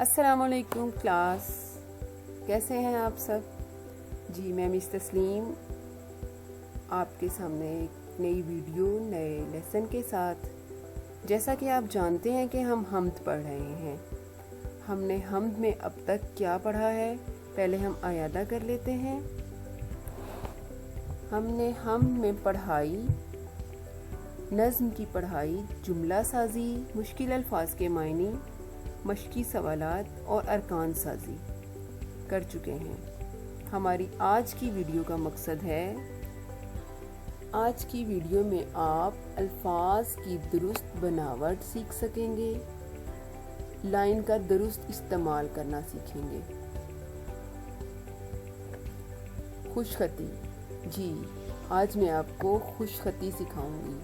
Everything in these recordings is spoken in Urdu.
السلام علیکم کلاس، کیسے ہیں آپ سب؟ جی میں مس تسلیم آپ کے سامنے ایک نئی ویڈیو نئے لیسن کے ساتھ۔ جیسا کہ آپ جانتے ہیں کہ ہم حمد پڑھ رہے ہیں۔ ہم نے حمد میں اب تک کیا پڑھا ہے، پہلے ہم اعادہ کر لیتے ہیں۔ ہم نے حمد میں پڑھائی، نظم کی پڑھائی، جملہ سازی، مشکل الفاظ کے معنی، مشقی سوالات اور ارکان سازی کر چکے ہیں۔ ہماری آج کی ویڈیو کا مقصد ہے، آج کی ویڈیو میں آپ الفاظ کی درست بناوٹ سیکھ سکیں گے، لائن کا درست استعمال کرنا سیکھیں گے۔ خوش خطی، جی آج میں آپ کو خوش خطی سکھاؤں گی،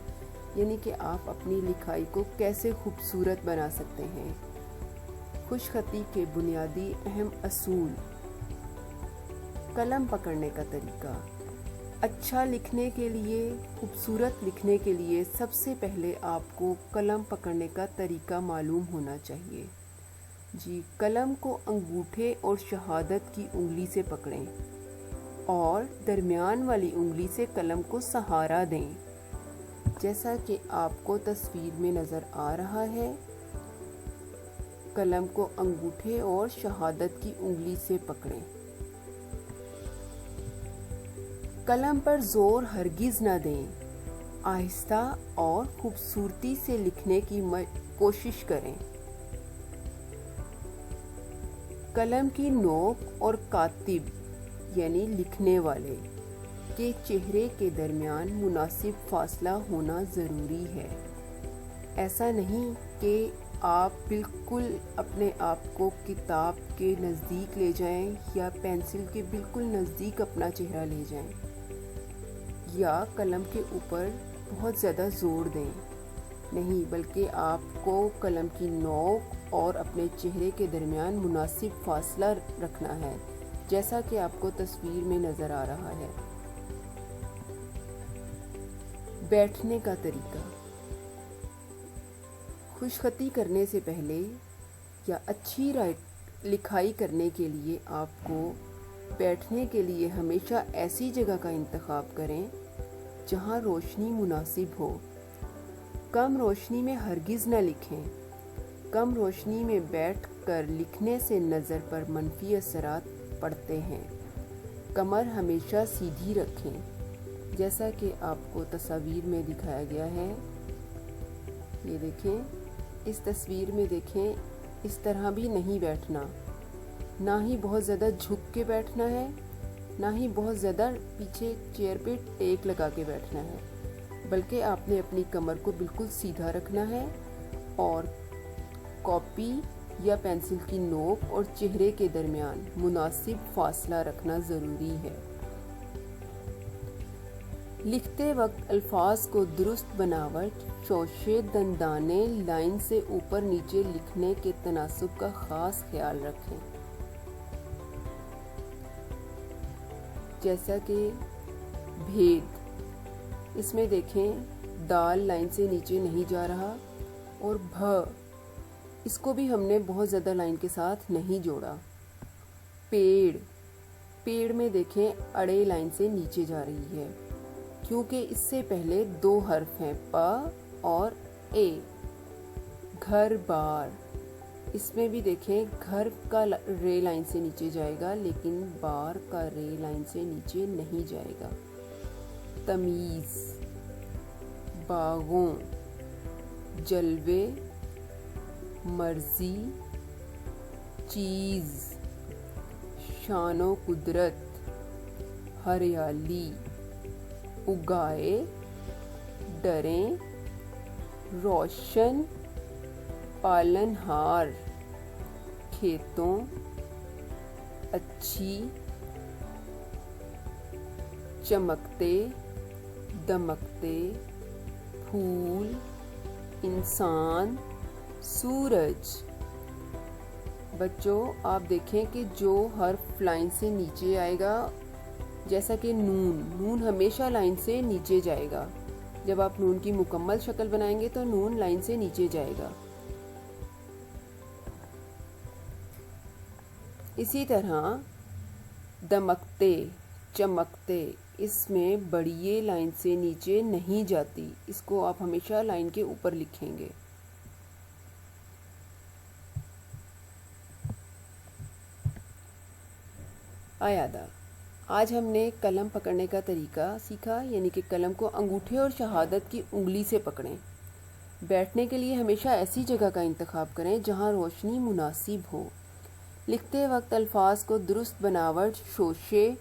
یعنی کہ آپ اپنی لکھائی کو کیسے خوبصورت بنا سکتے ہیں۔ خوش خطی کے بنیادی اہم اصول: قلم پکڑنے کا طریقہ۔ اچھا لکھنے کے لیے، خوبصورت لکھنے کے لیے سب سے پہلے آپ کو قلم پکڑنے کا طریقہ معلوم ہونا چاہیے۔ جی قلم کو انگوٹھے اور شہادت کی انگلی سے پکڑیں اور درمیان والی انگلی سے قلم کو سہارا دیں، جیسا کہ آپ کو تصویر میں نظر آ رہا ہے۔ قلم کو انگوٹھے اور شہادت کی انگلی سے پکڑیں۔ قلم پر زور ہرگز نہ دیں، آہستہ اور خوبصورتی سے لکھنے کی کوشش کریں۔ قلم کی نوک اور کاتب یعنی لکھنے والے کے چہرے کے درمیان مناسب فاصلہ ہونا ضروری ہے۔ ایسا نہیں کہ آپ بالکل اپنے آپ کو کتاب کے نزدیک لے جائیں یا پینسل کے بالکل نزدیک اپنا چہرہ لے جائیں یا قلم کے اوپر بہت زیادہ زور دیں، نہیں، بلکہ آپ کو قلم کی نوک اور اپنے چہرے کے درمیان مناسب فاصلہ رکھنا ہے، جیسا کہ آپ کو تصویر میں نظر آ رہا ہے۔ بیٹھنے کا طریقہ۔ خوش خطی کرنے سے پہلے یا اچھی لکھائی کرنے کے لیے آپ کو بیٹھنے کے لیے ہمیشہ ایسی جگہ کا انتخاب کریں جہاں روشنی مناسب ہو۔ کم روشنی میں ہرگز نہ لکھیں۔ کم روشنی میں بیٹھ کر لکھنے سے نظر پر منفی اثرات پڑتے ہیں۔ کمر ہمیشہ سیدھی رکھیں، جیسا کہ آپ کو تصاویر میں دکھایا گیا ہے۔ یہ دیکھیں، اس تصویر میں دیکھیں، اس طرح بھی نہیں بیٹھنا، نہ ہی بہت زیادہ جھک کے بیٹھنا ہے، نہ ہی بہت زیادہ پیچھے چیئر پہ ٹیک لگا کے بیٹھنا ہے، بلکہ آپ نے اپنی کمر کو بالکل سیدھا رکھنا ہے اور کاپی یا پینسل کی نوک اور چہرے کے درمیان مناسب فاصلہ رکھنا ضروری ہے۔ لکھتے وقت الفاظ کو درست بناوٹ، شوشے، دندانے، لائن سے اوپر نیچے لکھنے کے تناسب کا خاص خیال رکھیں، جیسا کہ بھید، اس میں دیکھیں دال لائن سے نیچے نہیں جا رہا، اور بھ، اس کو بھی ہم نے بہت زیادہ لائن کے ساتھ نہیں جوڑا۔ پیڑ، پیڑ میں دیکھیں اڑے لائن سے نیچے جا رہی ہے، کیونکہ اس سے پہلے دو حرف ہیں، پ اور اے۔ گھر بار، اس میں بھی دیکھیں گھر کا رے لائن سے نیچے جائے گا، لیکن بار کا رے لائن سے نیچے نہیں جائے گا۔ تمیز، باغوں، جلوے، مرضی، چیز، شان و قدرت، ہریالی، اگائے، ڈریں، روشن، پالن ہار، کھیتوں، اچھی، چمکتے، دمکتے، پھول، انسان، سورج۔ بچوں آپ دیکھیں کہ جو حرف لائن سے نیچے آئے گا، جیسا کہ نون، نون ہمیشہ لائن سے نیچے جائے گا۔ جب آپ نون کی مکمل شکل بنائیں گے تو نون لائن سے نیچے جائے گا۔ اسی طرح دمکتے، چمکتے، اس میں بڑھئے لائن سے نیچے نہیں جاتی، اس کو آپ ہمیشہ لائن کے اوپر لکھیں گے۔ آیادہ، آج ہم نے قلم پکڑنے کا طریقہ سیکھا، یعنی کہ قلم کو انگوٹھے اور شہادت کی انگلی سے پکڑیں۔ بیٹھنے کے لیے ہمیشہ ایسی جگہ کا انتخاب کریں جہاں روشنی مناسب ہو۔ لکھتے وقت الفاظ کو درست بناوٹ، شوشے،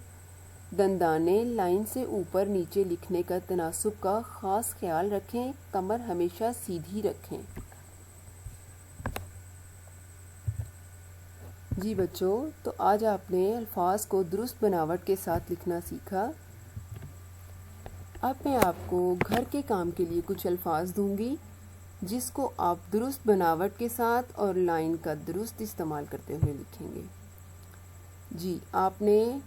دندانے، لائن سے اوپر نیچے لکھنے کا تناسب کا خاص خیال رکھیں۔ کمر ہمیشہ سیدھی رکھیں۔ جی بچوں، تو آج آپ نے الفاظ کو درست بناوٹ کے ساتھ لکھنا سیکھا۔ اب میں آپ کو گھر کے کام کے لیے کچھ الفاظ دوں گی جس کو آپ درست بناوٹ کے ساتھ اور لائن کا درست استعمال کرتے ہوئے لکھیں گے۔ جی، آپ نے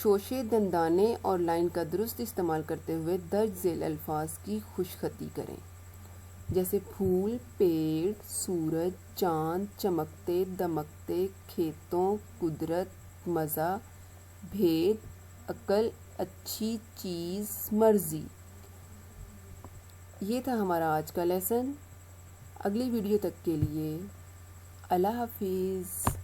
شوشے، دندانے اور لائن کا درست استعمال کرتے ہوئے درج ذیل الفاظ کی خوش خطی کریں، جیسے پھول، پیڑ، سورج، چاند، چمکتے، دمکتے، کھیتوں، قدرت، مزہ، بھید، عقل، اچھی چیز، مرضی۔ یہ تھا ہمارا آج کا لیسن۔ اگلی ویڈیو تک کے لیے اللہ حافظ۔